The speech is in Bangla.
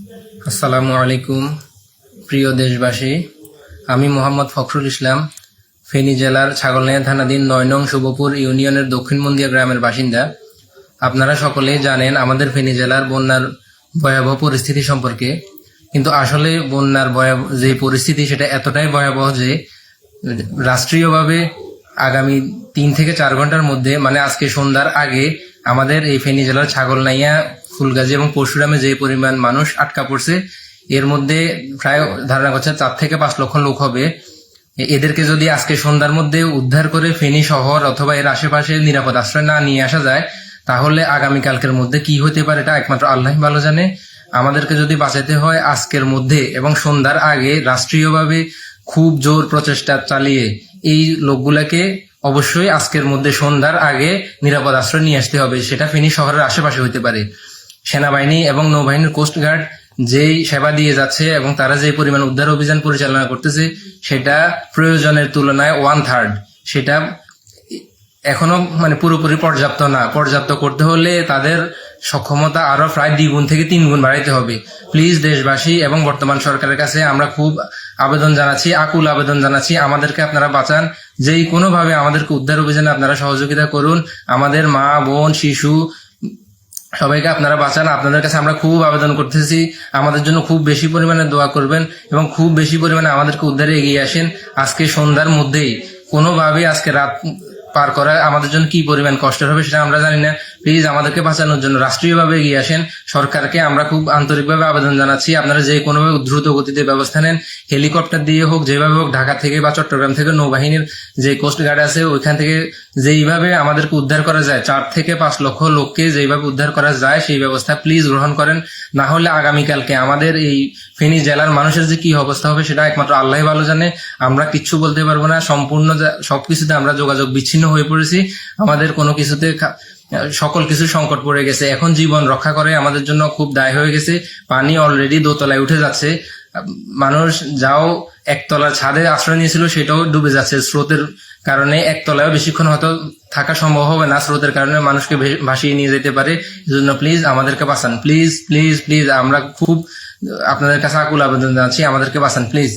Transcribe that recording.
আসসালামু আলাইকুম প্রিয় দেশবাসী, আমি মোহাম্মদ ফখরুল ইসলাম, ফেনী জেলার ছাগলনাইয়া থানাধীন ৯ নং শুভপুর ইউনিয়নের দক্ষিণ মন্দিয়া গ্রামের বাসিন্দা। আপনারা সকলেই জানেন আমাদের ফেনী জেলার বন্যার ভয়াবহ পরিস্থিতি সম্পর্কে, কিন্তু আসলে বন্যার যে পরিস্থিতি সেটা এতটাই ভয়াবহ যে রাষ্ট্রীয়ভাবে আগামী ৩ থেকে ৪ ঘন্টার মধ্যে, মানে আজকে সন্ধ্যার আগে আমাদের এই ফেনী জেলার ছাগলনাইয়া, ফুলগাজী এবং পরশুরামে যে পরিমাণ মানুষ আটকা পড়ছে, এর মধ্যে প্রায় ধারণা করছে ৪ থেকে ৫ লক্ষ লোক হবে। এদেরকে যদি আজকে সন্ধ্যার মধ্যে উদ্ধার করে ফেনী শহর অথবা এর আশেপাশে নিরাপদ আশ্রয় না নিয়ে আসা যায়, তাহলে আগামীকালকের মধ্যে কি হতে পারে এটা একমাত্র আল্লাহ ভালো জানে। আমাদেরকে যদি বাঁচাতে হয় আজকের মধ্যে এবং সন্ধ্যার আগে রাষ্ট্রীয়ভাবে খুব জোর প্রচেষ্টা চালিয়ে এই লোকগুলাকে অবশ্যই আজকের মধ্যে সন্ধ্যার আগে নিরাপদ আশ্রয় নিয়ে আসতে হবে। সেটা ফেনী শহরের আশেপাশে হতে পারে। সেনাবাহিনী এবং নৌবাহিনীর কোস্টগার্ড যেই সেবা দিয়ে যাচ্ছে এবং তারা যে পরিমাণ উদ্ধার অভিযান পরিচালনা করতেছে, সেটা প্রয়োজনের তুলনায় 1/3, সেটা এখনো মানে পুরোপুরি পর্যাপ্ত না। পর্যাপ্ত করতে হলে তাদের সক্ষমতা আরো প্রায় 2 গুণ থেকে 3 গুণ বাড়াইতে হবে। প্লিজ দেশবাসী এবং বর্তমান সরকারের কাছে আমরা খুব আবেদন জানাচ্ছি, আকুল আবেদন জানাচ্ছি, আমাদেরকে আপনারা বাঁচান। যেই কোনোভাবে আমাদেরকে উদ্ধার অভিযানে আপনারা সহযোগিতা করুন। আমাদের মা, বোন, শিশু সবাইকে আপনারা বাঁচান। আপনাদের কাছে আমরা খুব আবেদন করতেছি, আমাদের জন্য খুব বেশি পরিমাণে দোয়া করবেন এবং খুব বেশি পরিমাণে আমাদেরকে উদ্ধারে এগিয়ে আসেন। আজকে সন্ধ্যার মধ্যেই কোনোভাবে আজকে রাত পার করা আমাদের জন্য কি পরিমাণ কষ্টের হবে সেটা আমরা জানি না। প্লিজ আমাদেরকে বাঁচানোর জন্য রাষ্ট্রীয়ভাবে এগিয়ে আসেন। সরকারকে আমরা খুব আন্তরিকভাবে আবেদন জানাচ্ছি, আপনারা যে কোনোভাবে দ্রুত গতিতে ব্যবস্থা নেন। হেলিকপ্টার দিয়ে হোক, যেভাবে হোক, ঢাকা থেকে বা চট্টগ্রাম থেকে নৌবাহিনীর যে কোস্ট গার্ড আছে ওইখান থেকে যেইভাবে আমাদেরকে উদ্ধার করা যায়, 4 থেকে 5 লক্ষ লোককে যেইভাবে উদ্ধার করা যায় সেই ব্যবস্থা প্লিজ গ্রহণ করেন। না হলে আগামীকালকে আমাদের এই ফেনী জেলার মানুষের যে কি অবস্থা হবে সেটা একমাত্র আল্লাহ ভালো জানে। আমরা কিচ্ছু বলতে পারবো না। সম্পূর্ণ সবকিছুতে আমরা যোগাযোগ বিচ্ছিন্ন হয়ে পড়েছি। আমাদের কোনো কিছুতে সকল কিছু সংকট পড়ে গেছে। এখন জীবন রক্ষা করে আমাদের জন্য খুব দায় হয়ে গেছে। পানি অলরেডি দোতলায় উঠে যাচ্ছে। মানুষ যাও একতলার ছাদে আশ্রয় নিয়েছিল সেটাও ডুবে যাচ্ছে স্রোতের কারণে। একতলায় বেশিক্ষণ হয়তো থাকা সম্ভব হবে না, স্রোতের কারণে মানুষকে ভাসিয়ে নিয়ে যেতে পারে। এজন্য প্লিজ আমাদেরকে বাঁচান। প্লিজ প্লিজ প্লিজ, আমরা খুব আপনাদের কাছে আকুল আবেদন জানাচ্ছি, আমাদেরকে বাঁচান প্লিজ।